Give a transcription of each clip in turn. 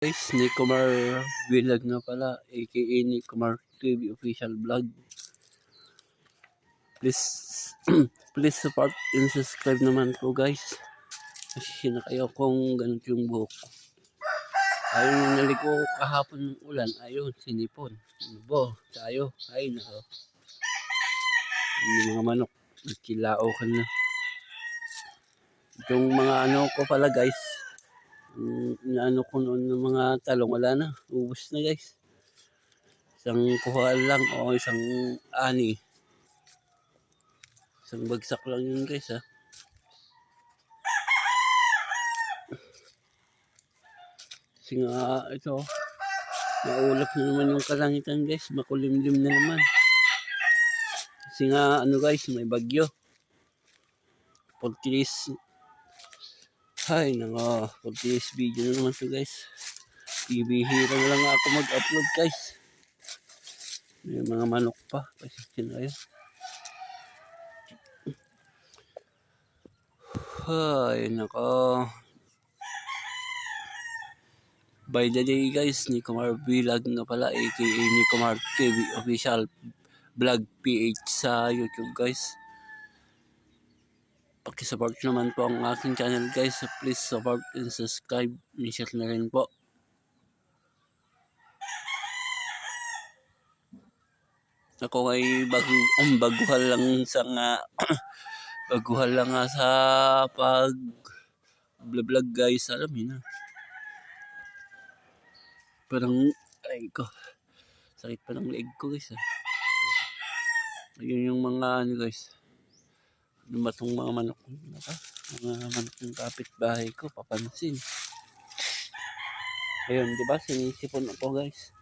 Guys, Nicomar Vlog nga pala, aka Nicomar TV official vlog. Please, please support and subscribe naman po guys. Kasi na kayo kung ganito yung buhok ko. Ayun yung naliko kahapon ng ulan, ayun, sinipon. Bo, tayo, ay nako. Yung mga manok, nagkilao ka na. Itong mga ano ko pala guys, inaano ko noon ng mga talong, wala na, ubos na guys. Isang kuha lang o isang ani. Isang bagsak lang yun guys ha. Kasi nga ito, maulap na naman yung kalangitan guys, makulimlim na naman. Kasi nga ano guys, may bagyo. For today's, ay nanga, for today's video na naman to guys. Ibihira na lang ako mag-upload guys. May mga manok pa, kasi na yun. Ay nako. By the day guys, Nicomar Vlog nga pala, aka Nicomar TV official vlog PH sa YouTube guys. Pakisupport naman po ang aking channel guys, so please support and subscribe and share na rin po. Ako ay baguhan lang sa nga baguhan lang nga sa pag vlog guys, alam niyo na. Parang ay ko, sakit pa ng leg ko guys. Ayun yung mga ano guys, lumatong mga manok, mga manok ng kapitbahay ko, papansin. Ayun, di ba, sinisipon ako guys.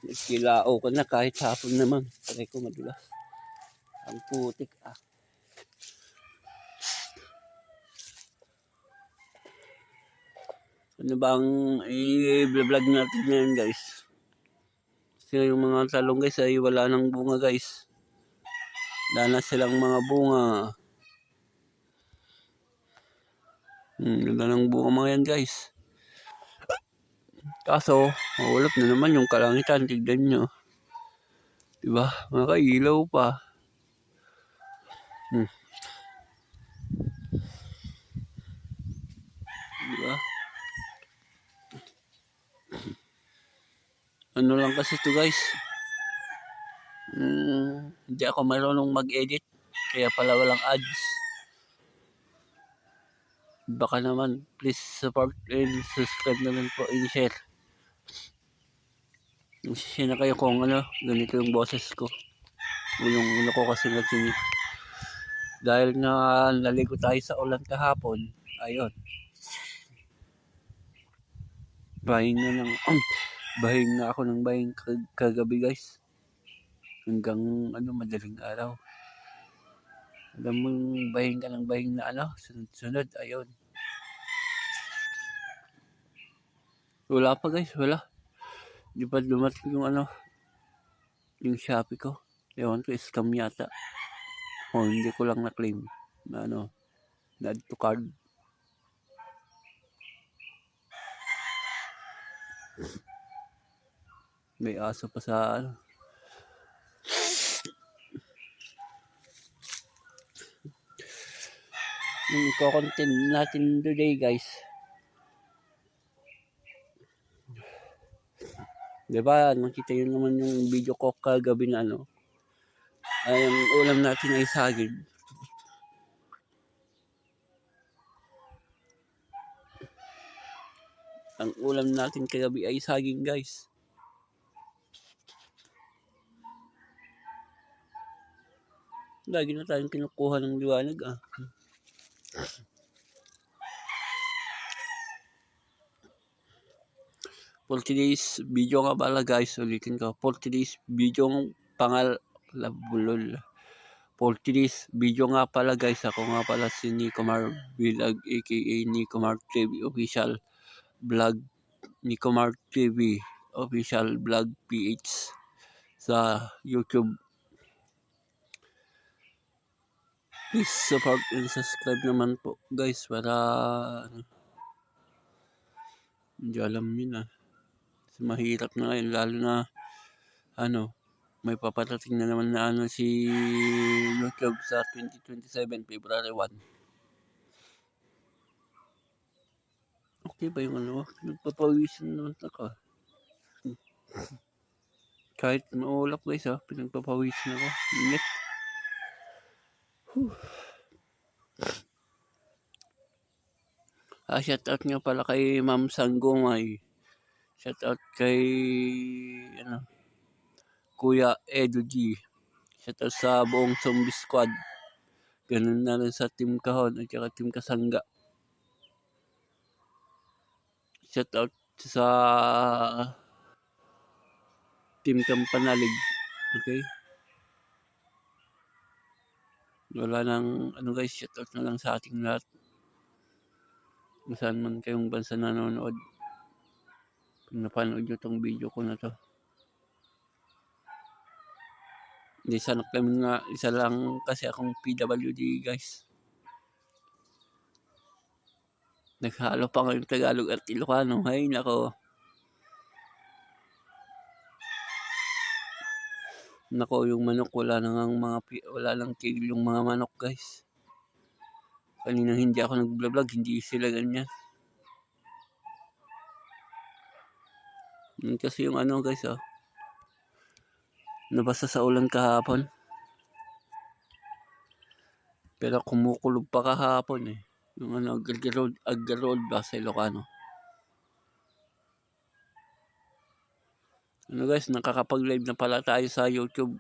Nagkilao ko na kahit hapon naman, pagay ko madulas. Ang putik ah. Ano bang i-vlog natin ngayon guys? Kasi yung mga talong guys ay wala nang bunga guys. Wala na silang mga bunga. Wala nang bunga mga yan guys. Kaso, mawalap na naman yung kalangitan. Tignan nyo. Diba? Makailaw pa. Diba? Ano lang kasi to guys. Hindi ako marunong mag-edit. Kaya pala walang ads. Baka naman, please support and subscribe na lang po and share. Kasi na kayo kung ano, ganito yung boses ko. Yung ano ko kasi nagsinip. Dahil na naligo tayo sa ulan kahapon, ayun. Bahing na ng bahing na ako ng bahing kagabi guys. Hanggang ano, madaling araw. Alam mo yung bahing ka ng bahing na ano, sunod-sunod, ayun. Wala pa guys, wala. Di pa dumating yung ano, yung Shopee ko. Ewan ko, scam yata. O hindi ko lang na-claim na ano, na add to card. May aso pa sa ano. Yung content natin today guys. Diba, nakita yun naman yung video ko kagabi na ano. Ay, ang ulam natin ay saging. Ang ulam natin kagabi ay saging guys. Lagi na tayong kinukuha ng liwanag ah. For today's video nga pala guys, ulitin ko. For today's video For today's video nga pala guys, ako nga pala si Nicomar Vlog aka Nicomar TV official vlog, Nicomar TV official vlog PH sa YouTube. Please support and subscribe naman po guys para hindi alam yun Kasi mahirap na ngayon lalo na may paparating na naman na si YouTube sa 2027 February 1. Okay ba yung nagpapawisan naman ako. Kahit maulap guys pinagpapawisan ako. Init. Shoutout nga pala kay Ma'am Sanggomay. Shoutout kay Kuya Edu G. Shoutout sa buong Zombie Squad. Ganun na rin sa Team Kahon at saka Team Kasangga. Shoutout sa Team Kampanalig. Okay? Wala nang guys, shoutout na lang sa ating lahat. Kung saan man kayong bansa nanonood. Kung napanood nyo tong video ko na to. Isa lang kasi akong PWD guys. Naghalo pa ngayong Tagalog at Ilocano. Hay nako. Nako yung manok wala lang tigil yung mga manok guys. Kanina hindi ako nag-vlog, hindi sila ganyan. Yun kasi yung guys nabasa sa ulan kahapon. Pero kumukulob pa kahapon Yung Agarod ba sa Ilocano. Guys, nakakapag-live na pala tayo sa YouTube.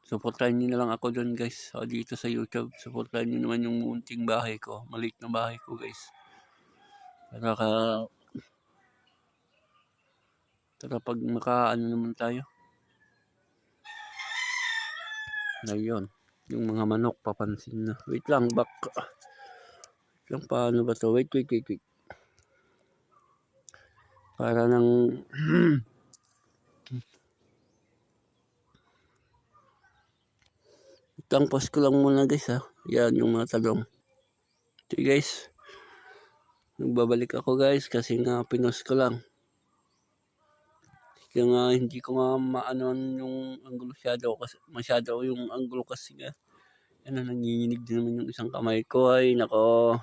Supportahan nyo na lang ako doon guys. Dito sa YouTube. Supportahan nyo naman yung munting bahay ko. Maliit na bahay ko guys. Tara pag naman tayo. Ayun. Yung mga manok papansin na. Wait lang, paano ba to? Wait. Para nang itang post ko lang muna guys Yan yung mga talong. Okay guys. Nagbabalik ako guys kasi nga pinost ko lang. Kaya nga hindi ko nga maanoan yung anggulo masyado yung anggulo kasi nga nanginginig din naman yung isang kamay ko nako.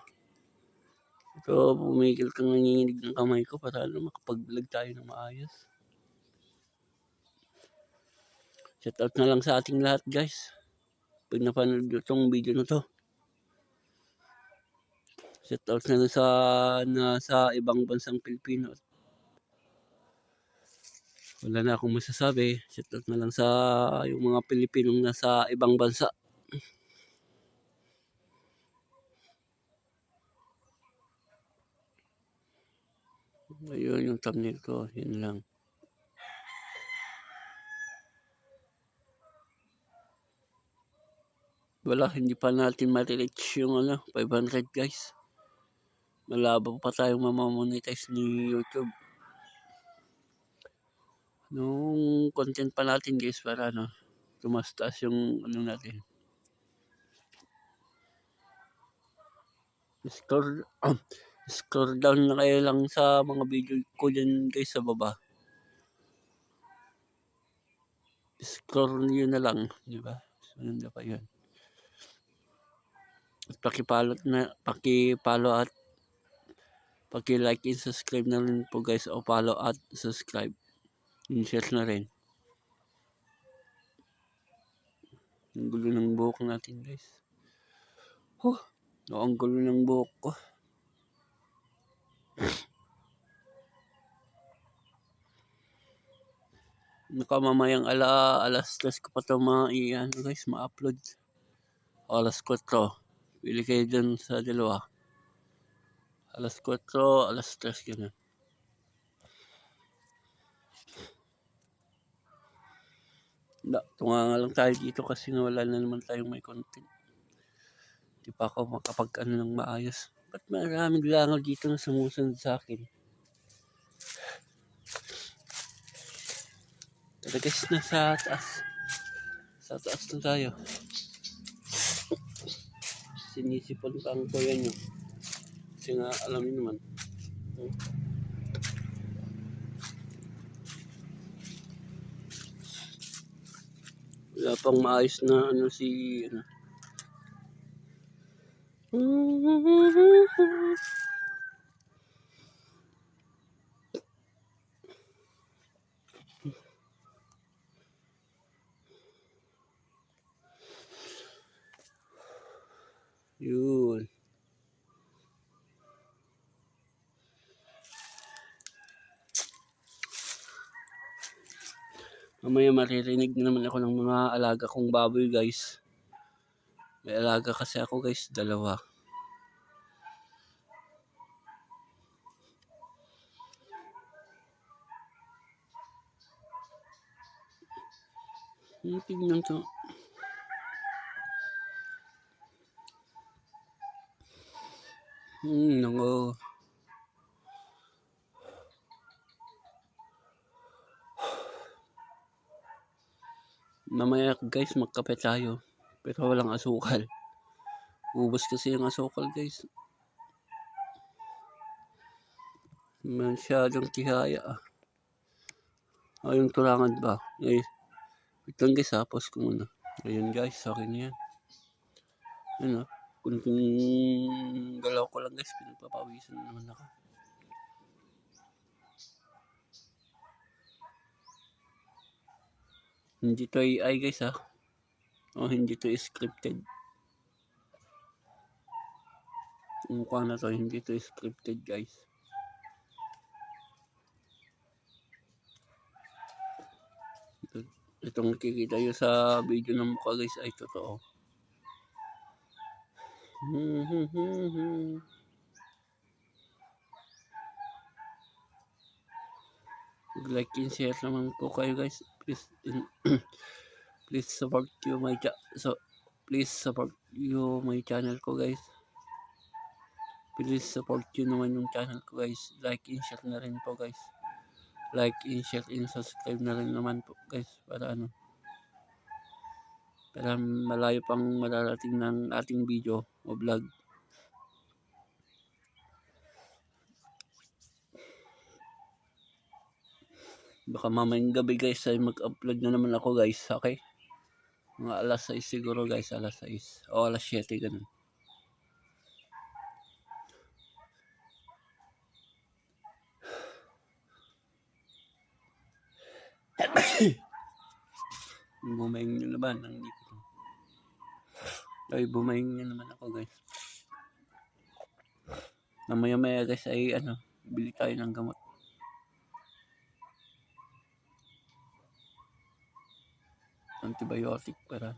Ito pumigil kang nanginginig ng kamay ko para makapag-vlog tayo ng maayos. Shoutout na lang sa ating lahat guys. Pag napanood nyo itong video na to. Shoutout na lang sa ibang bansang Pilipino. Wala na akong masasabi. Shoutout na lang sa yung mga Pilipinong nasa ibang bansa. Ayun yung thumbnail ko. Yun lang. Wala, hindi pa natin ma-reach yung 500 guys. Malabo pa tayong mamamonetize ni YouTube. Nung content pa natin guys para tumastas yung natin. Scroll down na kayo lang sa mga video ko dyan guys sa baba. Scroll nyo na lang, di ba? Sunod pa yun. At paki-follow at paki-like and subscribe na rin po guys o follow at subscribe. In-share na rin. Ang gulo ng buhok natin guys. Ang gulo ng buhok ko. Nakamamayang alas 3 ko pa ito guys ma-upload. Alas 4. Pili kayo dyan sa dalawa. Alas 4, alas 3 ganun. Tunga nga lang tayo dito kasi wala na naman tayong may content. Di pa ako makapag ng maayos. Ba't maraming langaw dito na sumusunod sa akin? Tara guys, sa taas na tayo. Sinisipon pa ang kuya nyo. Kasi nga alam niyo naman. Wala pang maayos na ano si ano. Yun. Mamaya maririnig na naman ako ng mga alaga kong baboy guys. May alaga kasi ako guys, 2. Tignan to. Nako. Mamaya guys, magkape tayo. Pero walang asukal. Ubos kasi yung asukal guys. Masyadong tihaya ah. Yung tulangan ba? Ay, wait lang guys ha, pause ko muna. Ayun guys, sorry na yan. Ano, kunting galaw ko lang guys, pinagpapawisan naman ako. Hindi to AI guys ha. O hindi to scripted. Mukha na to, hindi to scripted guys. Itong nakikita nyo sa video ng mukha guys ay totoo. Like and share naman po kayo guys. Please please support you my channel ko guys. Please support you naman yung channel ko guys. Like and share na rin po guys. Like and share and subscribe na rin naman po guys para ano. Para malayo pang malarating ng ating video o vlog. Baka mamayang gabi guys ay mag-upload na naman ako guys, okay? Mga alas 6 siguro guys, alas 6 o alas 7 ganun. Bumayang nyo naman ang hindi ko. Ay, bumayang nyo naman ako guys. Mamaya guys ay ano, bili tayo ng gamot. Antibiotic para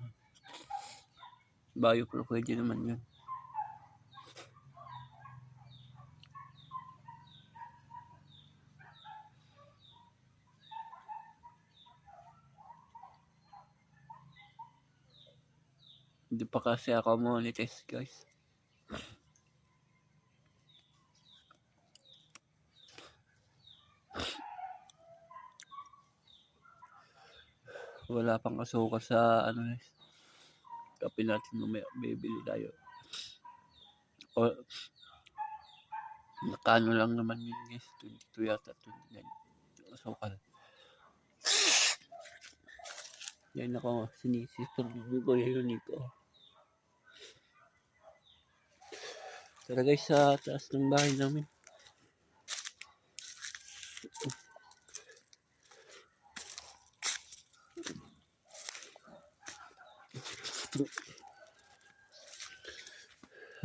biopro, pwede naman yun. Hindi pa kasi ako monetize guys. Wala pang asukal sa ano guys. Kape natin mamaya, bibili tayo. O, nakano lang naman yun guys, 22 yata, 29 asukal. Yan ako, sinisipon ko yun ko. Tara guys, sa taas ng bahay namin.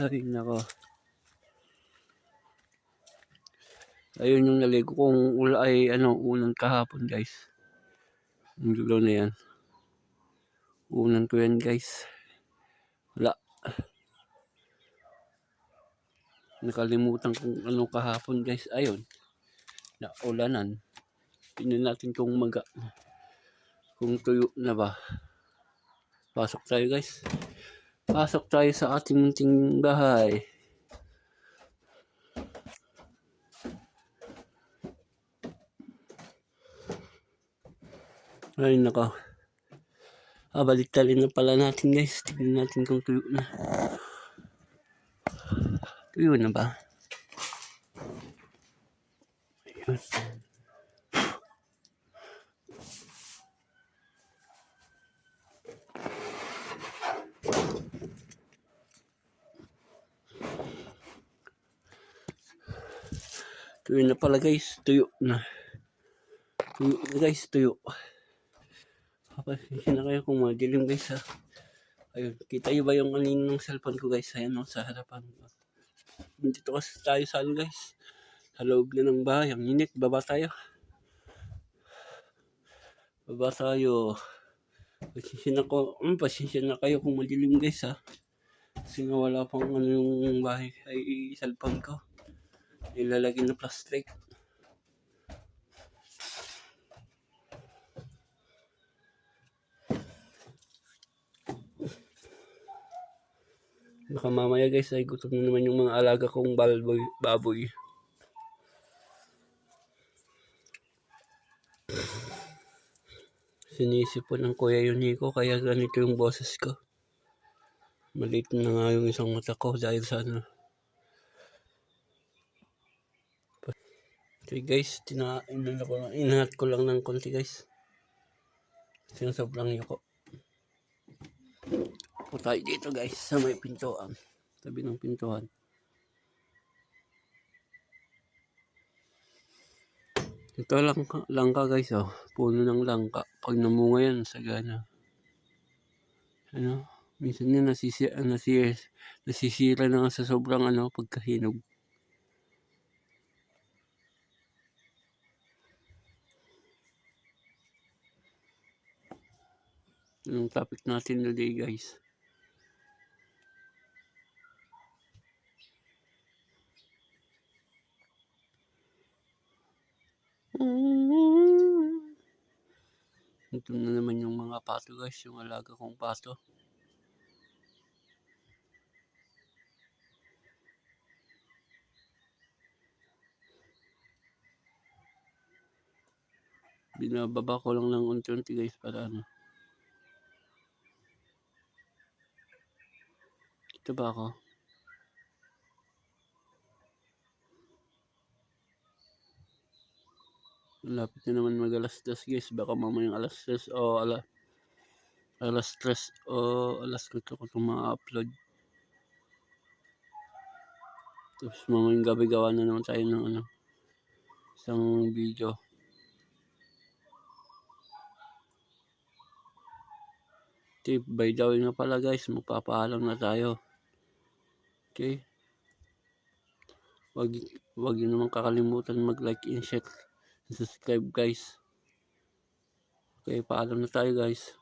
Ay nako. Ayun yung naligo kong ay ano, unang kahapon guys. Yung lugaw na yan. Unan ko yan guys. Wala. Nakalimutan kung ano kahapon guys. Ayun. Naulanan. Tingnan natin kung kung tuyo na ba. Pasok tayo guys. Pasok tayo sa ating munting bahay. Ay nako. Baliktarin na pala natin guys. Tingnan natin kung tuyo na. Tuyo na ba? Ayun. Tuyo na pala guys, tuyo na. Tuyo na guys, tuyo. Papasensya na kayo kung madilim guys ha. Ayun, kita nyo ba yung alin ng cellphone ko guys? Ayan o, sa harapan ko. Dito kasi tayo sa ano guys. Sa loob na ng bahay. Ang init, baba tayo. Baba tayo. Pasensya na kayo kung madilim guys ha. Kasi nga wala pang ano yung bahay ay cellphone ko. Nilalagay na plastic. Baka mamaya guys ay gutom na naman yung mga alaga kong baboy. Sinisipon ng Kuya Yuniko kaya ganito yung boses ko. Maliit na nga yung isang mata ko dahil sa ano. Okay guys, inahat ko lang ng konti guys. Kasi sobrang yuko. Po tayo dito guys sa may pintuan. Tabi ng pintuan. Ito langka guys oh. Puno ng langka. Pag namunga yan, sagana. Ano? Minsan yan nasisira na nga sa sobrang ano, pagkahinog. Anong topic natin today guys? Ito na naman yung mga pato guys, yung alaga kong pato. Binababa ko lang ng unti-unti guys para ano. Ito ba ako? Malapit na naman mag-alas 2 guys. Baka mamayang alas 3 o alas 3 o alas 4 ko itong ma-upload. Tapos mamayang gabi gawa na naman tayo ng ano, isang video. Okay, by the way nga pala guys, magpapaalam na tayo. Okay? Wag yun naman kakalimutan mag-like and share, subscribe guys. Okay, paalam na tayo guys.